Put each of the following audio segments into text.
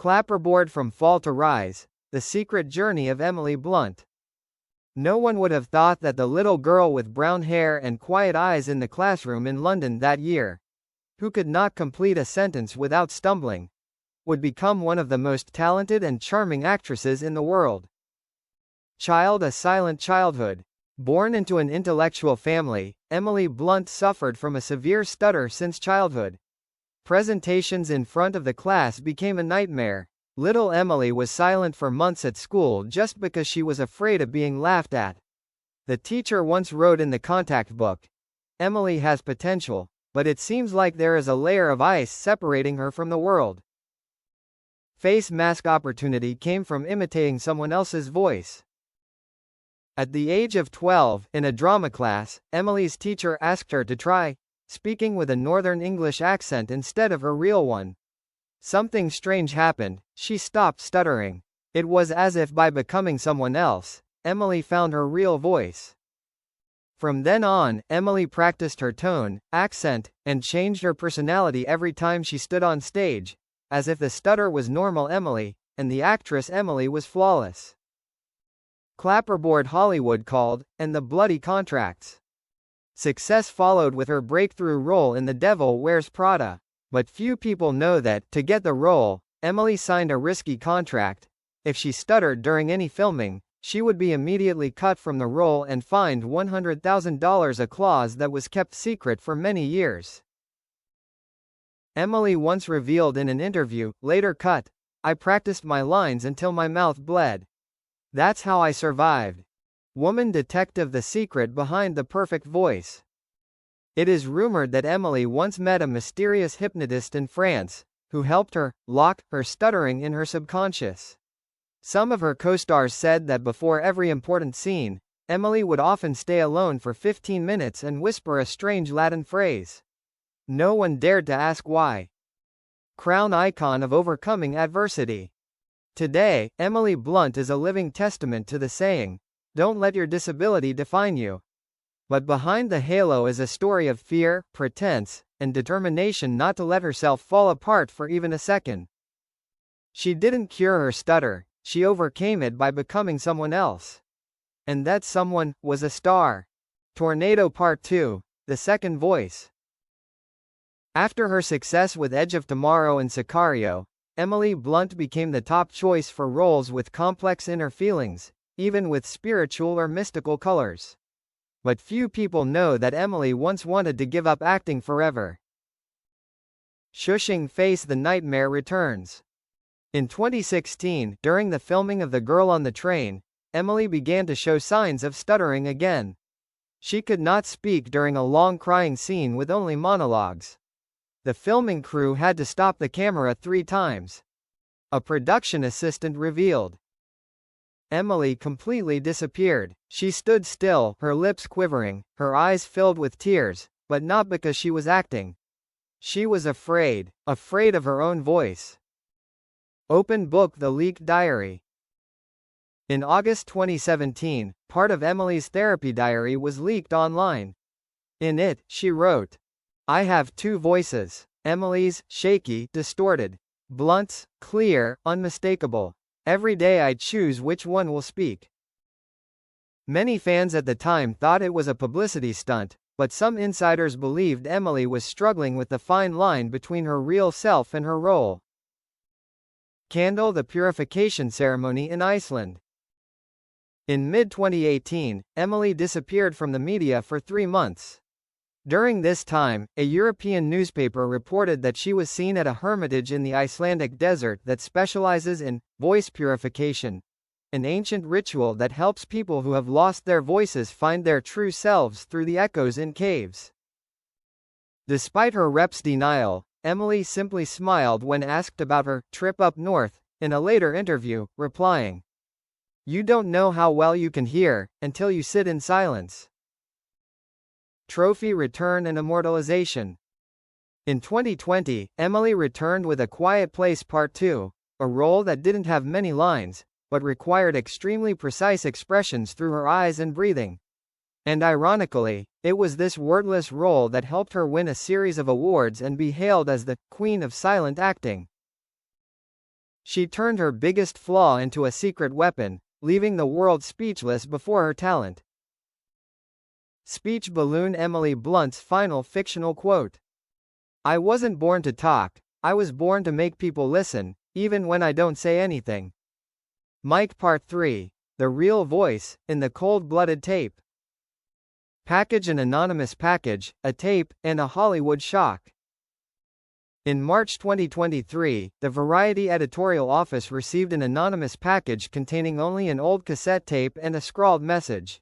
Clapperboard from Fall to Rise, The Secret Journey of Emily Blunt. No one would have thought that the little girl with brown hair and quiet eyes in the classroom in London that year, who could not complete a sentence without stumbling, would become one of the most talented and charming actresses in the world. A silent childhood. Born into an intellectual family, Emily Blunt suffered from a severe stutter since childhood. Presentations in front of the class became a nightmare. Little Emily was silent for months at school just because she was afraid of being laughed at. The teacher once wrote in the contact book, "Emily has potential, but it seems like there is a layer of ice separating her from the world." Face mask opportunity came from imitating someone else's voice. At the age of 12, in a drama class, Emily's teacher asked her to try speaking with a Northern English accent instead of her real one. Something strange happened. She stopped stuttering. It was as if by becoming someone else, Emily found her real voice. From then on, Emily practiced her tone, accent, and changed her personality every time she stood on stage, as if the stutter was normal Emily, and the actress Emily was flawless. Clapperboard Hollywood called, and the bloody contracts. Success followed with her breakthrough role in The Devil Wears Prada. But few people know that, to get the role, Emily signed a risky contract. If she stuttered during any filming, she would be immediately cut from the role and fined $100,000, a clause that was kept secret for many years. Emily once revealed in an interview, later cut, "I practiced my lines until my mouth bled. That's how I survived." Woman detective. The secret behind the perfect voice. It is rumored that Emily once met a mysterious hypnotist in France, who helped her lock her stuttering in her subconscious. Some of her co-stars said that before every important scene, Emily would often stay alone for 15 minutes and whisper a strange Latin phrase. No one dared to ask why. Crown icon of overcoming adversity. Today, Emily Blunt is a living testament to the saying, "Don't let your disability define you." But behind the halo is a story of fear, pretense, and determination not to let herself fall apart for even a second. She didn't cure her stutter, she overcame it by becoming someone else. And that someone was a star. Tornado Part 2, The Second Voice. After her success with Edge of Tomorrow and Sicario, Emily Blunt became the top choice for roles with complex inner feelings, even with spiritual or mystical colors. But few people know that Emily once wanted to give up acting forever. Shushing face. The nightmare returns. In 2016, during the filming of The Girl on the Train, Emily began to show signs of stuttering again. She could not speak during a long crying scene with only monologues. The filming crew had to stop the camera 3 times. A production assistant revealed, Emily completely disappeared. She stood still, her lips quivering, her eyes filled with tears, but not because she was acting. She was afraid of her own voice. Open book. The leaked diary. In August 2017, part of Emily's therapy diary was leaked online. In it, she wrote, "I have 2 voices. Emily's, shaky, distorted. Blunt's, clear, unmistakable. Every day I choose which one will speak." Many fans at the time thought it was a publicity stunt, but some insiders believed Emily was struggling with the fine line between her real self and her role. Candle. The purification ceremony in Iceland. In mid-2018, Emily disappeared from the media for 3 months. During this time, a European newspaper reported that she was seen at a hermitage in the Icelandic desert that specializes in voice purification, an ancient ritual that helps people who have lost their voices find their true selves through the echoes in caves. Despite her rep's denial, Emily simply smiled when asked about her trip up north, in a later interview, replying, "You don't know how well you can hear, until you sit in silence." Trophy return and immortalization. In 2020, Emily returned with A Quiet Place Part 2, a role that didn't have many lines, but required extremely precise expressions through her eyes and breathing. And ironically, it was this wordless role that helped her win a series of awards and be hailed as the Queen of Silent Acting. She turned her biggest flaw into a secret weapon, leaving the world speechless before her talent. Speech balloon. Emily Blunt's final fictional quote. "I wasn't born to talk, I was born to make people listen, even when I don't say anything." Mike Part 3. The Real Voice, in the Cold-Blooded Tape. Package. An anonymous package, a tape, and a Hollywood shock. In March 2023, the Variety editorial office received an anonymous package containing only an old cassette tape and a scrawled message.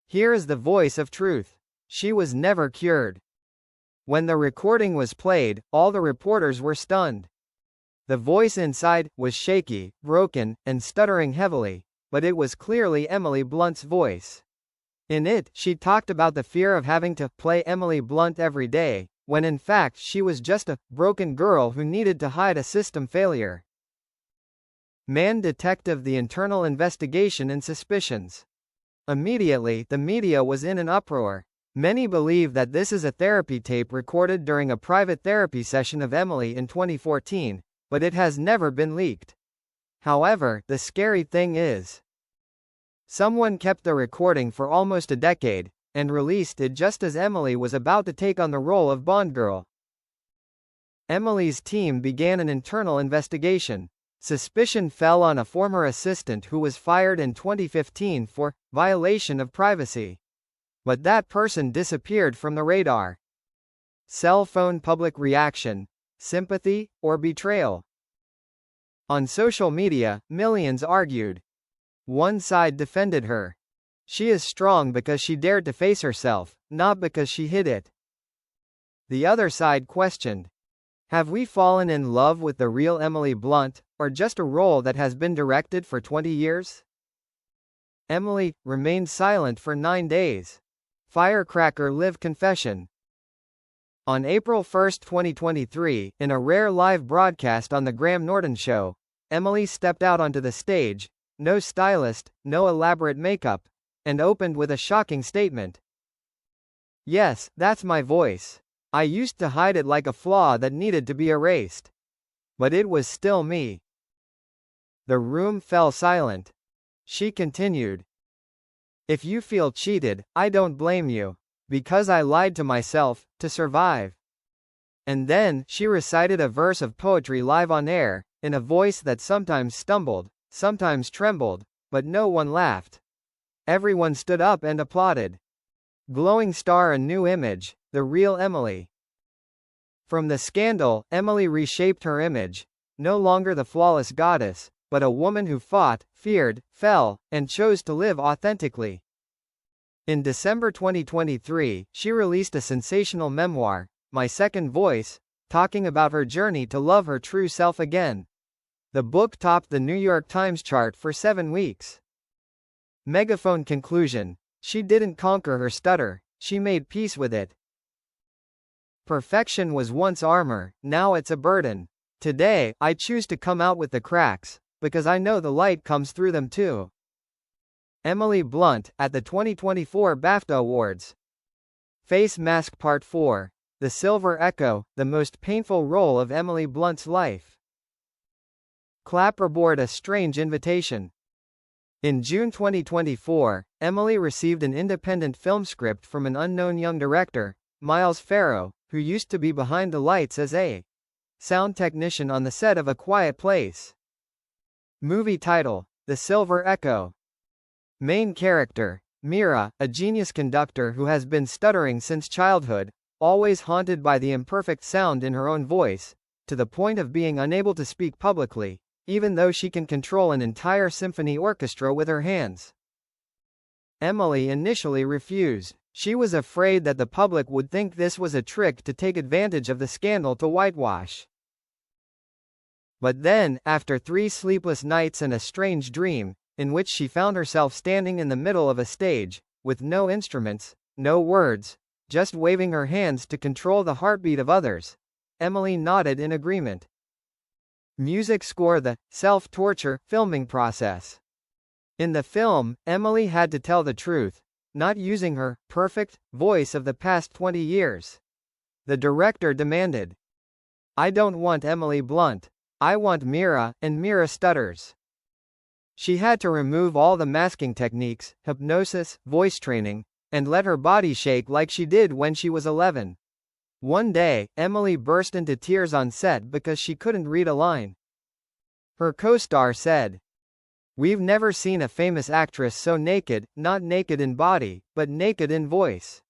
"Here is the voice of truth. She was never cured." When the recording was played, all the reporters were stunned. The voice inside was shaky, broken, and stuttering heavily, but it was clearly Emily Blunt's voice. In it, she talked about the fear of having to play Emily Blunt every day, when in fact she was just a broken girl who needed to hide a system failure. Man Detective. The internal investigation and suspicions. Immediately, the media was in an uproar. Many believe that this is a therapy tape recorded during a private therapy session of Emily in 2014, but it has never been leaked. However, the scary thing is, someone kept the recording for almost a decade, and released it just as Emily was about to take on the role of Bond girl. Emily's team began an internal investigation. Suspicion fell on a former assistant who was fired in 2015 for violation of privacy. But that person disappeared from the radar. Cell phone. Public reaction, sympathy, or betrayal. On social media, millions argued. One side defended her. She is strong because she dared to face herself, not because she hid it. The other side questioned. Have we fallen in love with the real Emily Blunt, or just a role that has been directed for 20 years? Emily remained silent for 9 days. Firecracker Live confession. On April 1, 2023, in a rare live broadcast on The Graham Norton Show, Emily stepped out onto the stage, no stylist, no elaborate makeup, and opened with a shocking statement. "Yes, that's my voice. I used to hide it like a flaw that needed to be erased. But it was still me." The room fell silent. She continued. "If you feel cheated, I don't blame you. Because I lied to myself, to survive." And then, she recited a verse of poetry live on air, in a voice that sometimes stumbled, sometimes trembled, but no one laughed. Everyone stood up and applauded. Glowing Star. A new image, the real Emily. From the scandal, Emily reshaped her image. No longer the flawless goddess, but a woman who fought, feared, fell, and chose to live authentically. In December 2023, she released a sensational memoir, My Second Voice, talking about her journey to love her true self again. The book topped the New York Times chart for 7 weeks. Megaphone conclusion. She didn't conquer her stutter, she made peace with it. Perfection was once armor, now it's a burden. Today, I choose to come out with the cracks, because I know the light comes through them too. Emily Blunt, at the 2024 BAFTA Awards. Face Mask Part 4. The Silver Echo, the most painful role of Emily Blunt's life. Clapperboard. A strange invitation. In June 2024, Emily received an independent film script from an unknown young director, Miles Farrow, who used to be behind the lights as a sound technician on the set of A Quiet Place. Movie title: The Silver Echo. Main character: Mira, a genius conductor who has been stuttering since childhood, always haunted by the imperfect sound in her own voice, to the point of being unable to speak publicly, even though she can control an entire symphony orchestra with her hands. Emily initially refused. She was afraid that the public would think this was a trick to take advantage of the scandal to whitewash. But then, after 3 sleepless nights and a strange dream, in which she found herself standing in the middle of a stage, with no instruments, no words, just waving her hands to control the heartbeat of others, Emily nodded in agreement. Music score. The self-torture filming process. In the film, Emily had to tell the truth, not using her perfect voice of the past 20 years. The director demanded, "I don't want Emily Blunt. "I want Mira," and Mira stutters. She had to remove all the masking techniques, hypnosis, voice training, and let her body shake like she did when she was 11. One day, Emily burst into tears on set because she couldn't read a line. Her co-star said, "We've never seen a famous actress so naked, not naked in body, but naked in voice."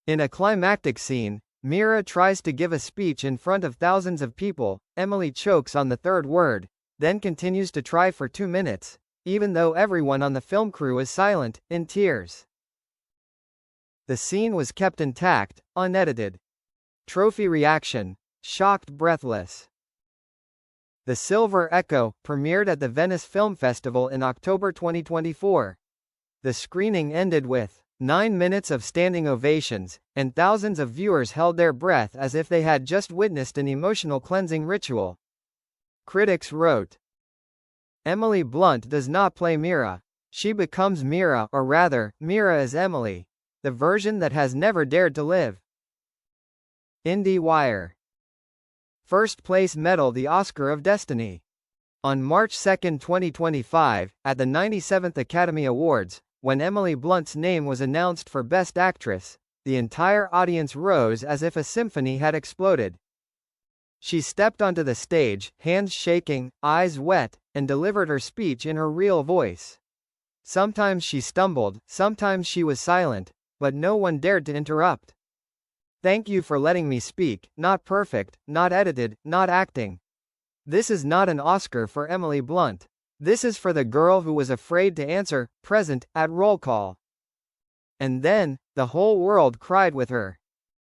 In a climactic scene, Mira tries to give a speech in front of thousands of people. Emily chokes on the third word, then continues to try for 2 minutes, even though everyone on the film crew is silent, in tears. The scene was kept intact, unedited. Trophy reaction: shocked, breathless. The Silver Echo premiered at the Venice Film Festival in October 2024. The screening ended with 9 minutes of standing ovations, and thousands of viewers held their breath as if they had just witnessed an emotional cleansing ritual. Critics wrote, "Emily Blunt does not play Mira. She becomes Mira, or rather, Mira is Emily, the version that has never dared to live." IndieWire. First place medal, the Oscar of Destiny. On March 2, 2025, at the 97th Academy Awards, when Emily Blunt's name was announced for Best Actress, the entire audience rose as if a symphony had exploded. She stepped onto the stage, hands shaking, eyes wet, and delivered her speech in her real voice. Sometimes she stumbled, sometimes she was silent, but no one dared to interrupt. "Thank you for letting me speak, not perfect, not edited, not acting. This is not an Oscar for Emily Blunt. This is for the girl who was afraid to answer, present, at roll call." And then, the whole world cried with her.